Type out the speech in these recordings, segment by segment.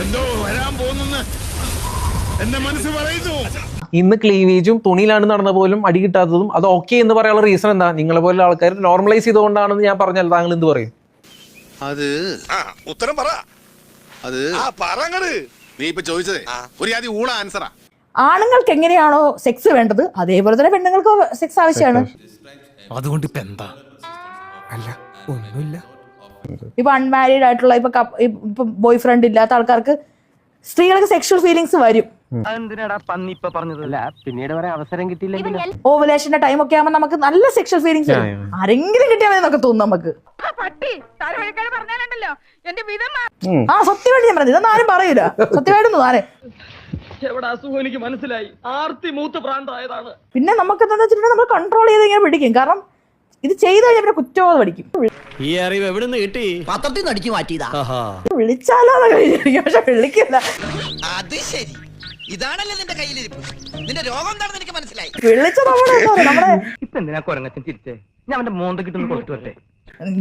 എന്തോ വരാൻ പോകുന്നെന്ന് എന്റെ മനസ്സ് പറയുന്നു. ഇന്ന് ക്ലീവേജും തുണിയിലാണ് നടന്ന പോലും അടി കിട്ടാത്തതും അത് ഓക്കെ എന്ന് പറയാനുള്ള റീസൺ എന്താ? നിങ്ങളെ പോലെ ആൾക്കാർ നോർമലൈസ് ചെയ്തുകൊണ്ടാണെന്ന് ഞാൻ പറഞ്ഞാൽ താങ്കൾ എന്ത് പറയും? അത് ഉത്തരം പറ. അത് പറങ്ങട്. നീ ഇപ്പൊ ചോദിച്ചതേ ഒരു ആദ്യം ഊള ആൻസറാ. ആണുങ്ങൾക്ക് എങ്ങനെയാണോ സെക്സ് വേണ്ടത് അതേപോലെ തന്നെ പെണ്ണുങ്ങൾക്ക് സെക്സ് ആവശ്യമാണ്. അതുകൊണ്ട് ഇപ്പൊ എന്താ? അല്ല ഒന്നുമില്ല. ഇപ്പൊ അൺമാരീഡ് ആയിട്ടുള്ള ഇപ്പൊ ബോയ് ഫ്രണ്ട് ഇല്ലാത്ത ആൾക്കാർക്ക് സ്ത്രീകൾക്ക് സെക്ഷൽ ഫീലിങ്സ് വരും. പിന്നീട് പറയാൻ അവസരം കിട്ടിയില്ലെങ്കിൽ ഓവുലേഷന്റെ ടൈം ഒക്കെ ആകുമ്പോൾ നമുക്ക് നല്ല സെക്ഷൽ ഫീലിങ്സ് വരും. ആരെങ്കിലും കിട്ടിയാൽ മതി എന്നൊക്കെ തോന്നും നമുക്ക്. സത്യമായിട്ട് ഞാൻ പറഞ്ഞത് ഇതൊന്നും ആരും പറയൂല. സത്യമായിട്ടൊന്നും ആരെ എനിക്ക് മനസ്സിലായി. ആർത്തി മൂത്ത് പ്രാന്തായതാണ്. പിന്നെ നമുക്ക് എന്താ വെച്ചിട്ടുണ്ടെങ്കിൽ നമ്മൾ കൺട്രോൾ ചെയ്ത് ഇങ്ങനെ പിടിക്കും. കാരണം ഇത് ചെയ്ത് കഴിഞ്ഞാൽ പിന്നെ കുറ്റബോധം പഠിക്കും. ഈ അറിവ് എവിടുന്ന് കിട്ടി? പത്രത്തിൽ നിന്ന് അടിച്ചു മാറ്റിയതാ. വിളിച്ചാലോ വിചാരിക്കും, പക്ഷെ വിളിക്കില്ല. അത് ശരി, ഇതാണല്ലേ നിന്റെ കയ്യിലിരിപ്പ്. നിന്റെ രോഗം എന്താണെന്ന് എനിക്ക് മനസ്സിലായി. വിളിച്ച നമ്മുടെ ഇപ്പൊ എന്തിനാ കൊരങ്ങത്തിന് തിരിച്ചേ? ഞാൻ അവന്റെ മോന്ത കിട്ടുന്ന കൊടുത്തു വരട്ടെ.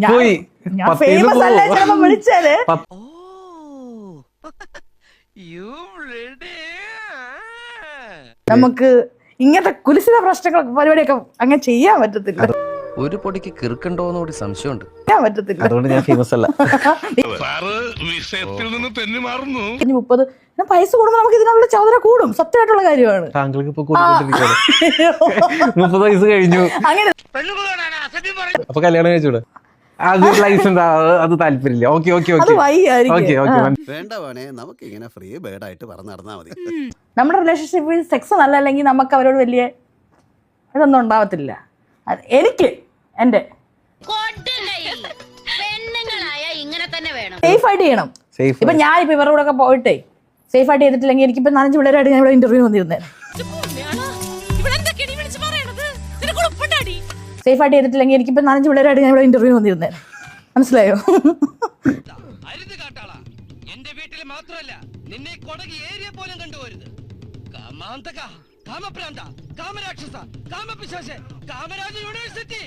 ഞാൻ ഫേമസ് അല്ലേ ചിലപ്പോ വിളിച്ചാല്. നമുക്ക് ഇങ്ങനത്തെ കുലിസിത പ്രശ്നങ്ങൾ പരിപാടിയൊക്കെ അങ്ങനെ ചെയ്യാൻ പറ്റത്തില്ല. ഒരു പൊടിക്ക് കിറുക്കുണ്ടോന്ന് കൂടി സംശയമുണ്ട്. പറ്റത്തില്ല. അതുകൊണ്ട് ഞാൻ ഫേമസ് അല്ല. വിഷയത്തിൽ നിന്ന് തെന്നി മാറുന്നു. 30 പൈസ കൂടുമ്പോ നമുക്ക് ഇതിനുള്ള ചൗദര കൂടും. സത്യമായിട്ടുള്ള കാര്യമാണ്. താങ്കൾക്ക് ഇപ്പൊ കൂടിക്കൊണ്ടിരിക്കുകയാണ്. 30 വയസ്സ് കഴിഞ്ഞു. അങ്ങനെ അപ്പൊ കല്യാണം കഴിച്ചൂടെ? അത് ലൈസൻസ് അത് താല്പര്യമില്ല. ഓക്കെ ഓക്കെ അത് ഓക്കെ വയ്യായിരിക്കും. ഓക്കെ ഓക്കെ വേണ്ട വേണേ നമുക്ക് ഇങ്ങനെ ഫ്രീ ബേർഡ് ആയിട്ട് പറഞ്ഞു നടന്നാ മതി. നമ്മുടെ റിലേഷൻഷിപ്പിൽ സെക്സ് നല്ല അല്ലെങ്കിൽ നമുക്ക് അവരോട് വലിയ ഇതൊന്നും ഉണ്ടാവത്തില്ല. എനിക്ക് എന്റെ സേഫ് ആയിട്ട് ചെയ്യണം. ഇപ്പൊ ഞാനിപ്പോ ഇവരുടെ കൂടെ ഒക്കെ പോയിട്ടേ സേഫ് ആയിട്ട് ചെയ്തിട്ടില്ലെങ്കിൽ എനിക്കിപ്പോ 4-5 പിള്ളേരായിട്ട് ഞാൻ ഇവിടെ ഇന്റർവ്യൂ വന്നിരുന്നേ. സേഫ് ആയിട്ട് ചെയ്തിട്ടില്ലെങ്കിൽ എനിക്കിപ്പോ 4-5 പിള്ളേരായിട്ട് ഞാൻ ഇവിടെ ഇന്റർവ്യൂ വന്നിരുന്നേ. മനസ്സിലായോ? എന്റെ വീട്ടിൽ മാത്രമല്ല നിന്നെ കൊടകി ഏരിയ പോലും കണ്ടുപോരുത്. കാമാന്തക, കാമപ്രാന്ത, കാമരാക്ഷസ, കാമപിശാച, കാമരാജ യൂണിവേഴ്സിറ്റി